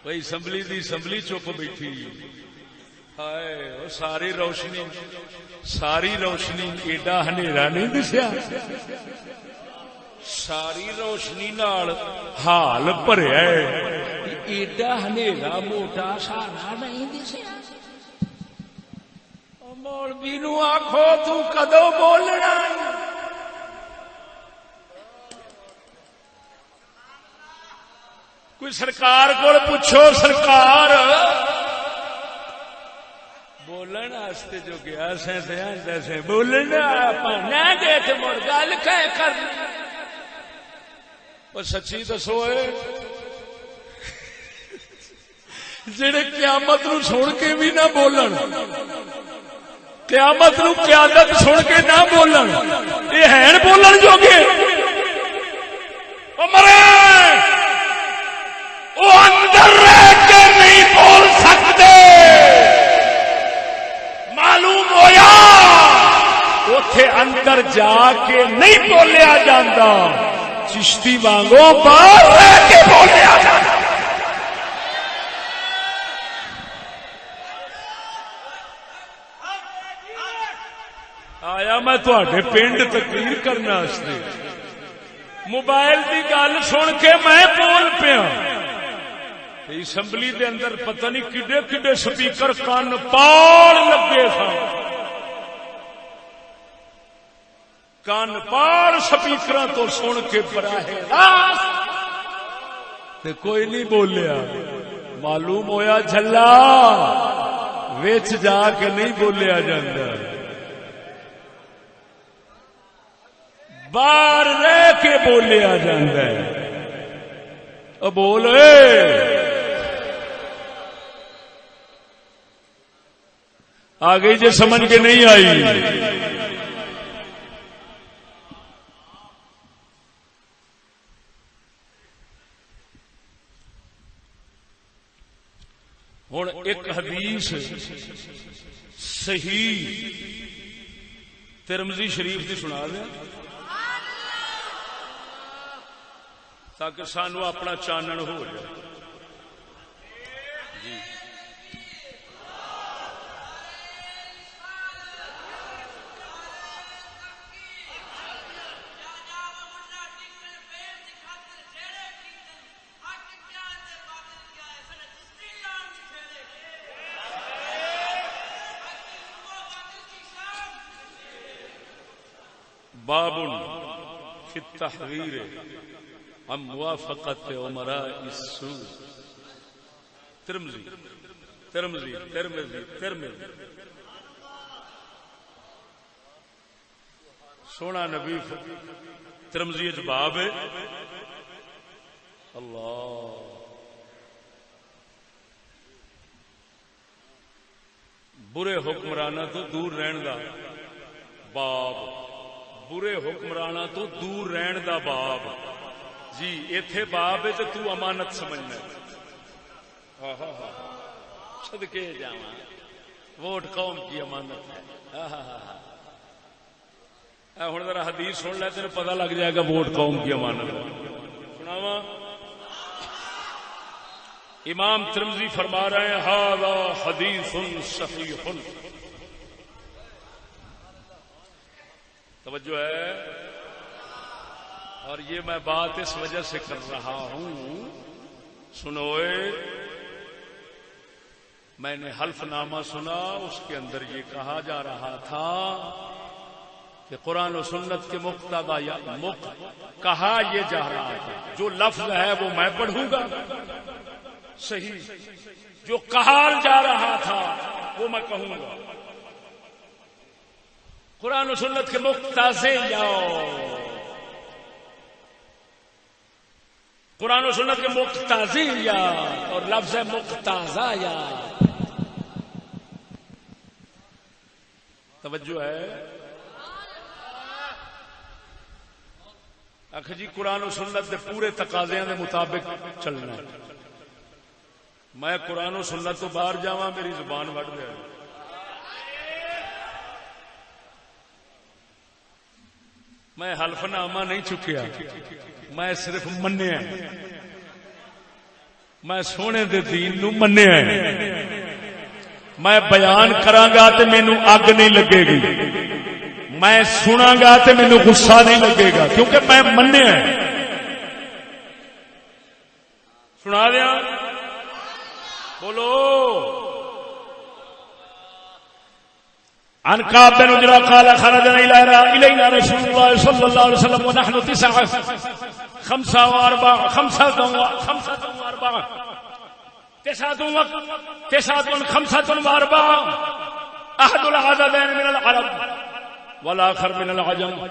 Speaker 1: بھائی اسمبلی دی اسمبلی چپ بیٹھی ہائے وہ ساری روشنی ایڈا ہنیرا نہیں دسیا ساری روشنی نال حال بھریا ایڈا ہنیرا موٹا سارا نہیں دسیا مولوی نو آخو تو کدو بولنا کوئی سرکار کو پوچھو سرکار بولن واسطے جو گیا سے بولنا نہ گئے تھے مڑ گل کر سچی دسو جڑے قیامت نو سن کے بھی نہ بولن قیامت نو قیادت سن کے نہ بولن یہ ہے بولن جو گے مرے وہ اندر رہ کے نہیں بول سکتے معلوم ہویا اوتھے اندر جا کے نہیں بولیا جاندہ چشتی وانگو باہر رہ کے بولیا جاندہ آیا میں تواڈے پنڈ تقریر کرنا واسطے موبائل کی گل سن کے میں بول پیا اسمبلی دے اندر پتہ نہیں کڈے کڈے سپیکر کان پاڑ لگے سن کان پاڑ سپیکر تو سن کے براہ راست کوئی نہیں بولیا معلوم ہویا جھلا وچ جا کے نہیں بولیا جاندہ باہر رہ کے بولیا جاندہ ہے اب بولے آگے جو سمجھ کے نہیں آئی ہن ایک حدیث صحیح ترمذی شریف کی سنا دیا تاکہ سانو اپنا چانن ہو جائے باب فی التحذیر عن موافقت امراء السوء. ترمذی سونا نبی ترمذی وچ باب ہے. اللہ برے حکمراناں تو دور رہن دا باب. برے حکمراناں تو دور رہن دا باب. جی ایتھے باب ہے تو امانت سمجھنا. صدقے جاواں ووٹ قوم کی امانت ہے. ہن ذرا حدیث سن لے تینوں پتہ لگ جائے گا ووٹ قوم کی امانت ہے. سناواں. امام ترمذی فرما رہے ہیں ھذا حدیث صحیح. توجہ ہے. اور یہ میں بات اس وجہ سے کر رہا ہوں سنوئے میں نے حلف نامہ سنا اس کے اندر یہ کہا جا رہا تھا کہ قرآن و سنت کے مقتضا کہا یہ جا رہا تھا. جو لفظ ہے وہ میں پڑھوں گا صحیح. جو کہا جا رہا تھا وہ میں کہوں گا. قرآن و سنت کے مقتضے قرآن و سنت کے مقتضی اور لفظ مقتضا توجہ ہے. آخ جی قرآن و سنت کے پورے تقاضیاں دے مطابق چلنا ہے. میں قرآن و سنت تو باہر جاواں میری زبان وڈ دے. میں حلف نامہ نہیں چکیا میں صرف منیا. میں سونے دے دین نو منیا. میں بیان کراں گا تے مینوں اگ نہیں لگے گی. میں سناں گا تے مینوں غصہ نہیں لگے گا کیونکہ میں منیا. سنا دیا بولو. عن كعب بن عجرة قال خرجنا إلينا رسول الله صلى الله عليه وسلم ونحن 49 أحد العددين من العرب والآخر من العجم.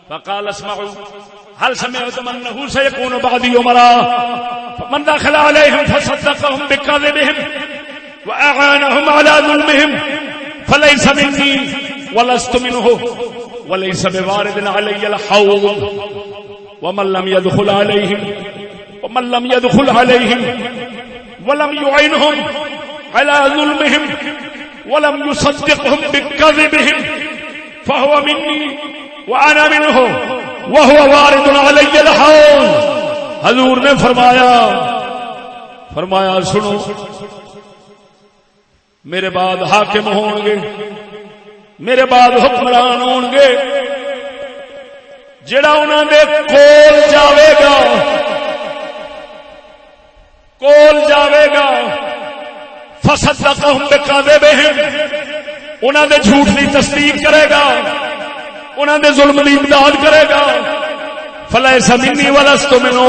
Speaker 1: فقال اسمعوا هل سمعتم أنه سيكون بعدي أمراء فمن دخل عليهم فصدقهم بكذبهم وأعانهم على ظلمهم فليس مني ولست منه وليس بوارد علي الحوض ومن لم يدخل عليهم ولم يعينهم على ظلمهم ولم يصدقهم بكذبهم فهو مني وأنا منه وهو وارد علي الحوض. حضور نے فرمایا سنو میرے بعد حاکم ہون گے میرے بعد حکمران ہون گے جڑا انہاں دے کول جاوے گا فصدقہم بکذبہم انہاں دے جھوٹ دی تصدیق کرے گا انہاں دے ظلم دی امداد کرے گا. فلیس منی ولست منہ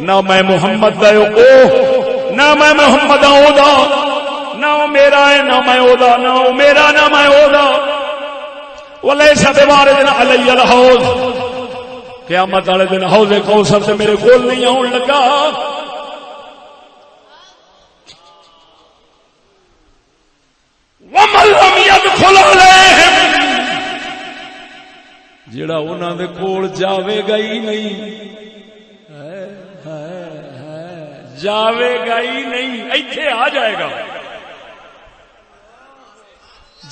Speaker 1: نہ میں محمد دا نہ میں محمد دا نہ میرا ہے نہ میں اودا نہ میرا نہ میں اودا. ولیس بوارد علی الحوض قیامت والے دن حوض کوثر سے میرے کول نہیں آن لگا. ومن لم يدخل عليهم جڑا انہاں دے کول جاوے گا ہی نہیں جاوے گا ہی نہیں ایتھے آ جائے گا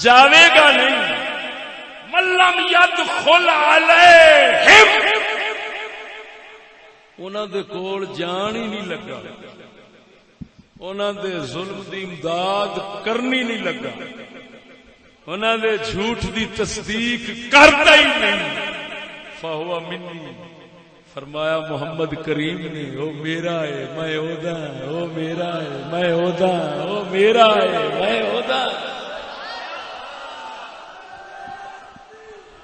Speaker 1: جاوے گا نہیں. ملم يدخل عليهم انہاں دے کول جان ہی نہیں لگا انہاں دے ظلم دی امداد کرنی نہیں لگا، انہاں دے جھوٹ دی تصدیق کرتا ہی نہیں، فہو منی، فرمایا محمد کریم نے او میرا ہے میں اودا، او میرا ہے میں اودا، او میرا ہے میں اودا۔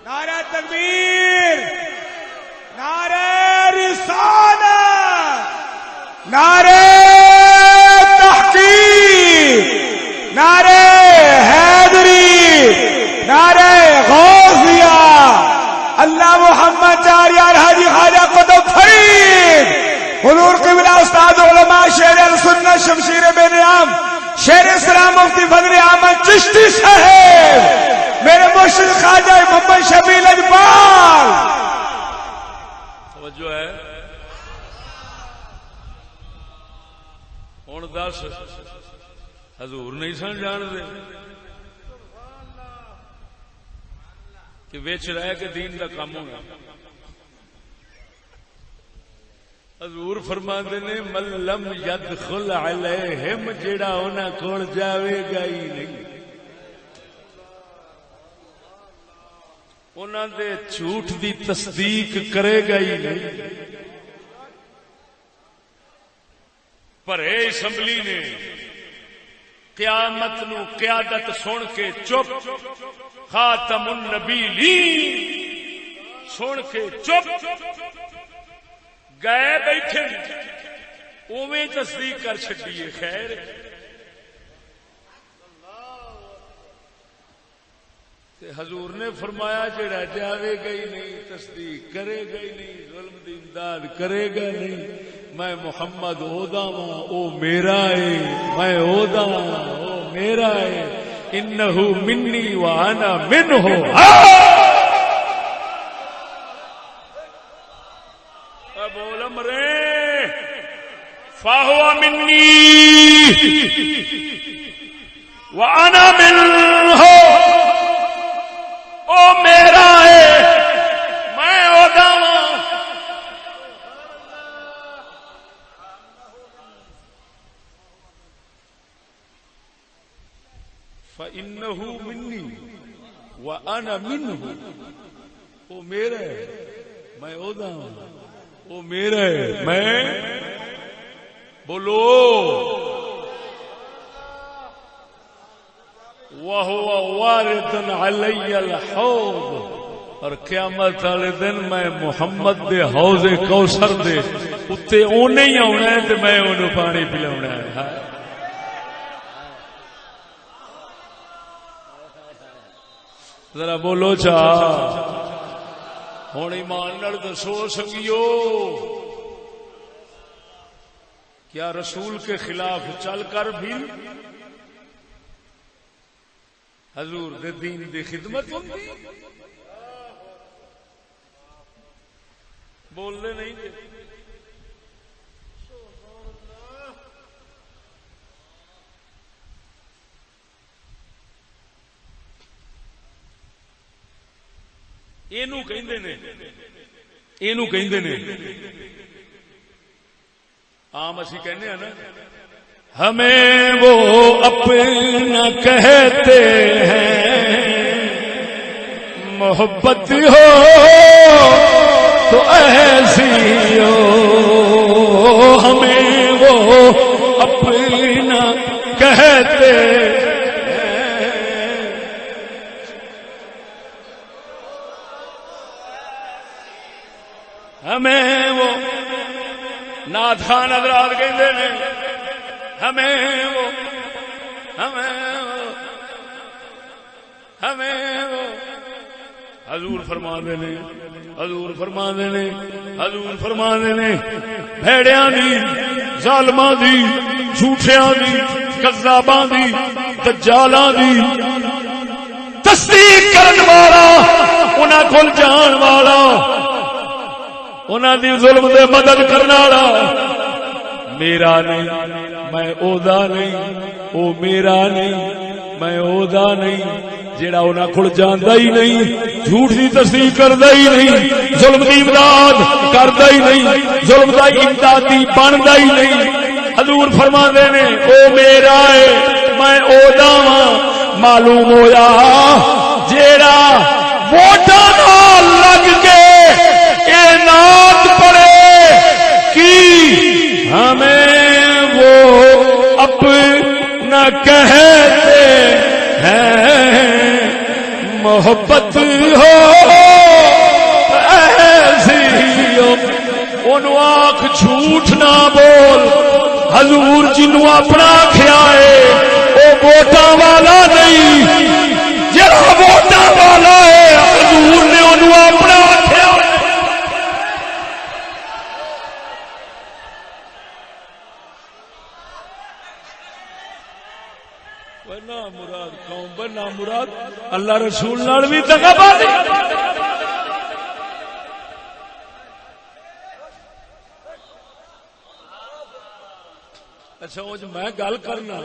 Speaker 2: نعرہ تکبیر، نعرہ رسالت، نعرہ تحقیق، نعرہ حیدری، نعرہ غوثیہ، اللہ محمد چار یار حاجی خواجہ قطب فرید، حضور قبلہ استاد علماء شیر السنت شمشیر بے نعام شیر اسلام مفتی فضل احمد چشتی صاحب، میرے مرشد خواجہ محمد شبیل اجبال۔
Speaker 1: توجہ ہے، ہن دس حضور نہیں سن جان دے کہ وچ رہ کے دین دا کام ہوگا۔ حضور فرماندے نے من لم يدخل علیہم، جیڑا انہاں کول جاوے گا ہی نہیں، انہاں دے جھوٹ دی تصدیق کرے گا ہی نہیں۔ پر اے اسمبلی نے قیامت نو قیادت سن کے چپ، خاتم النبیین سن کے چپ گئے بیٹھے، اوویں تصدیق کر چھڈیے۔ خیر حضور نے فرمایا جڑا جاوے گا ہی نہیں، تصدیق کرے گا ہی نہیں، ظلم دی امداد کرے گا نہیں، میں محمد اودا وا، او میرا ہے، میں اودا وا، او میرا ہے، انہ منی وانا منہ۔ بول مرے، فہو منی وانا منہ، او میرا ہے میں اودا ہوں۔ فإنہ منی وأنا منہ، او میرا ہے میں اودا ہوں، او میرا ہے میں، بولو وَهُوَ وَارِدٌ عَلَيَّ الْحَوْض، اور قیامت والے دن میں محمد دے حوض کوثر دے اتے اونے ہی آنا ہے تے میں انہوں پانی پلاونا ہے۔ ذرا بولو چا ہن ایمان نال دسو سنگیو، کیا رسول کے خلاف چل کر بھی حضور دے دین دی خدمت ہوندی؟ بولنے نہیں دے۔ اینو کہندے نے، اینو کہندے نے، عام اسی کہنے ہیں نا، ہمیں وہ اپنا کہتے ہیں، محبت ہو تو ایسی ہو، ہمیں وہ اپنا کہتے ہیں، ہمیں وہ نعت خان حضرات کہندے نے، ہمیں وہ حضور فرماندے نے، حضور فرماندے نے، حضور فرماندے نے، بھیڑیاں دی، ظالماں دی، جھوٹیاں دی، کذاباں دی، دجالاں دی تصدیق کرن والا، انہاں کول جان والا، انہاں دی ظلم دے مدد کرن والا میرا نہیں، میں اودا نہیں، او میرا نہیں، میں اودا نہیں، جیڑا انہاں کول جاندا ہی نہیں، جھوٹ دی تصدیق کردا ہی نہیں، ظلم دی امداد کردا ہی نہیں، ظلم دا امدادی بندا ہی نہیں، حضور فرماندے نے او میرا ہے میں او داواں معلوم ہویا جیڑا ووٹاں نال لگ کے اے نعت پڑھے کی ہمیں وہ اپنا کہتے ہیں محبت ہو ایسی انہوں آنکھ جھوٹ نہ بول حضور جنہوں اپنا آکھیا ہے وہ ووٹاں والا نہیں جڑا ووٹاں والا ہے حضور نے انہوں اپنا آکھیا بنا مراد قوم بنا مراد اللہ رسول نال بھی دغا بازی اچھا وہ جو میں گل کرنا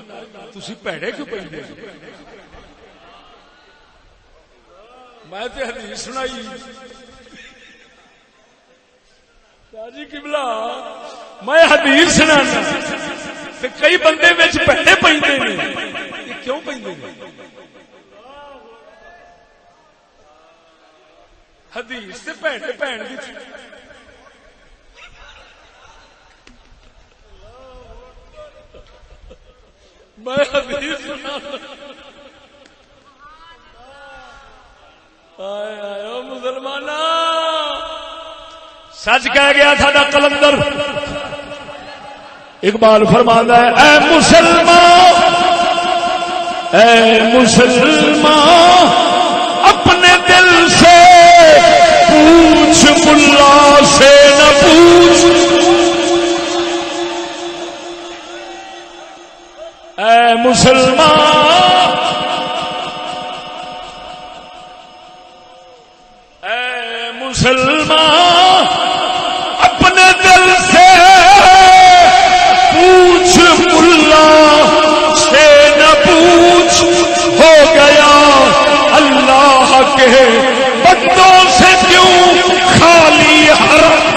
Speaker 1: تسی پیڑے کیوں پڑھتے میں تے حدیث سنائی جی قبلہ میں حدیث سنانا تے کئی بندے وچ پیڑے پہندے نے یہ کیوں پہندے نے حدیث تے پیڑے پہن دی میں حدیث سنانا مسلمان سچ کہہ گیا تھا قلندر اقبال فرماتا ہے اے مسلمان اپنے دل سے پوچھ ملا سے نہ پوچھ اے مسلمان اپنے دل سے پوچھ ملا سے نہ پوچھ ہو گیا اللہ کے بندوں سے کیوں خالی حرم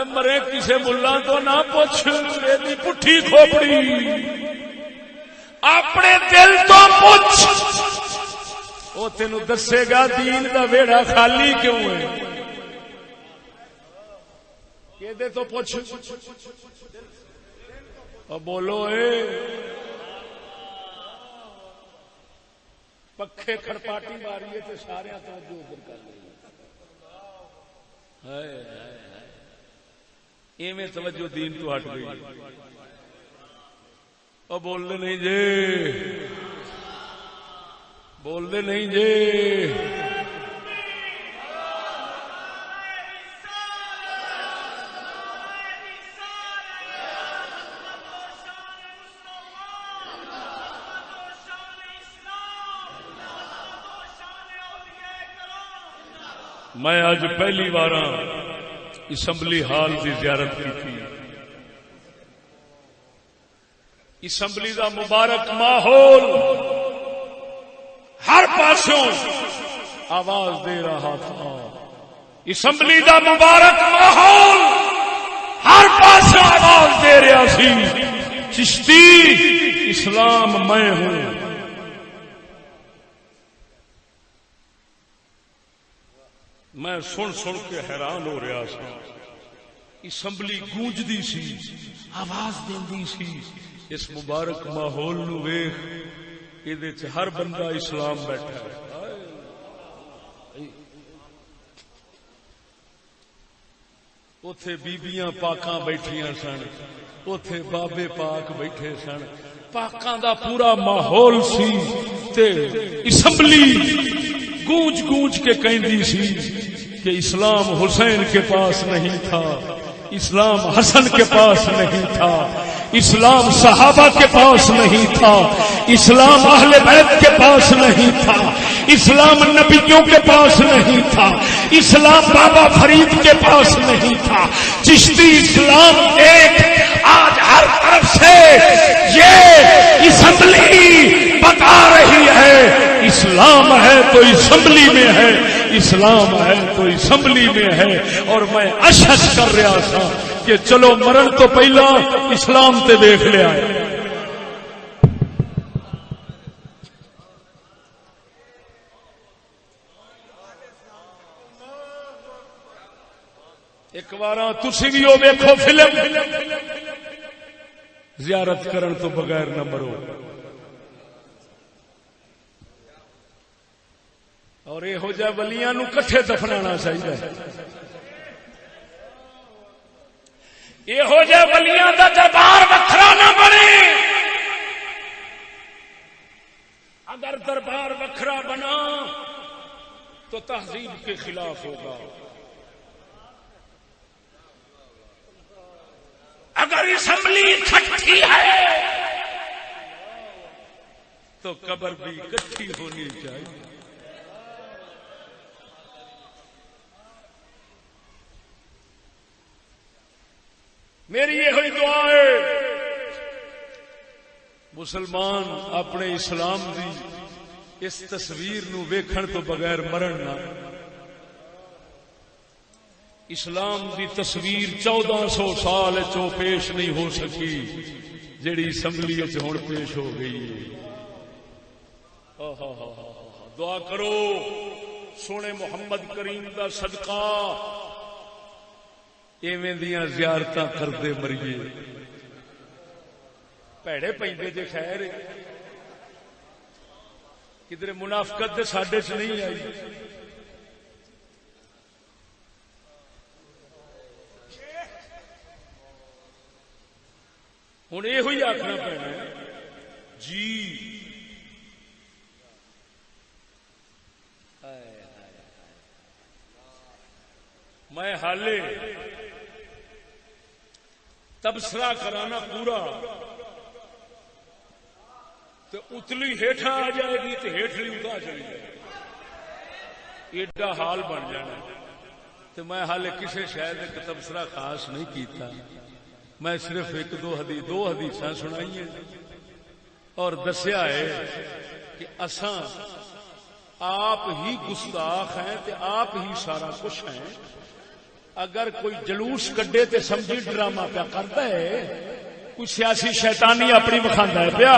Speaker 1: مرے کسے ملا تو نہ پوچھ میری پٹھی کھوپڑی اپنے دل تو پوچھ وہ تینو دسے گا دین دا ویڑا خالی کیوں ہے کہ تو پوچھ اور بولو اے پکھے کھڑپاٹی ماری تے سارے توجہ ادھر کر لیں ایویں توجہ دین تو ہٹ گئی اور بول دے نہیں جے بول دے نہیں جے میں آج پہلی بار اسمبلی ہال کی زیارت کی تھی اسمبلی دا مبارک ماحول ہر پاسوں آواز دے رہا تھا اسمبلی دا مبارک ماحول ہر پاسوں آواز دے رہا سی چشتی اسلام میں ہوں میں سن سن کے حیران ہو رہا سا اسمبلی گونجدی سی آواز دیندی سی اس مبارک ماحول نو ویکھ ایدے چ ہر بندہ اسلام بیٹھا ہے اوتھے بیبیاں پاکاں بیٹھیاں سن اوتھے بابے پاک بیٹھے سن پاکاں دا پورا ماحول سی تے اسمبلی گونج گونج کے کہندی سی کہ اسلام حسین کے پاس نہیں تھا اسلام حسن کے پاس نہیں تھا اسلام صحابہ کے پاس نہیں تھا اسلام اہل بیت کے پاس نہیں تھا اسلام نبیوں کے پاس نہیں تھا، اسلام بابا فرید کے پاس نہیں تھا، چشتی اسلام ایک آج ہر طرف سے یہ اسمبلی بتا رہی ہے اسلام ہے تو اسمبلی میں ہے، اسلام ہے تو اسمبلی میں ہے۔ اور میں اشش کر رہا تھا کہ چلو مرن تو پہلا اسلام تے دیکھ لیا ہے۔ ایک بار تسی بھی وہ دیکھو فلم، زیارت کرن تو بغیر نہ مرو، اور یہو جہ ولیاں نو کٹھے دفنانا چاہیے، یہو جہ ولیاں دا دربار وکھرا نہ بنے۔ اگر دربار وکھرا بنا تو تہذیب کے خلاف ہوگا، اگر اسمبلی اکٹھی ہے تو قبر بھی اکٹھی ہونی چاہیے۔ میری یہ دعا ہے مسلمان اپنے اسلام دی اس تصویر نو ویکھن تو بغیر مرن نہ۔ اسلام دی تصویر 1400 سال چو پیش نہیں ہو سکی جیڑی اسمبلی ہن پیش ہو گئی ہے۔ دعا کرو سونے محمد کریم دا صدقہ ایویں دیاں زیارتاں کردے مریے، پیڑے پیندے جے خیر کدھر منافقت دے ساڈے چ نہیں آئی۔ ہوں یہ آخنا پینا جی میں حالے تبصرہ کرانا پورا تو اتلی ہیٹھا آ جائے گی تو ہیٹھلی اتنا چلی جائے گی، ایڈا حال بن جانا۔ تو میں حالے کسی شاید ایک تبصرہ خاص نہیں کیتا، میں صرف ایک دو حدیث سنائی ہیں اور دسیا ہے کہ اساں آپ ہی گستاخ ہیں تے آپ ہی سارا کچھ ہیں۔ اگر کوئی جلوس کڈے تے سمجھی ڈرامہ پیا کرتا ہے، کوئی سیاسی شیطانی اپنی بخاندا ہے پیا،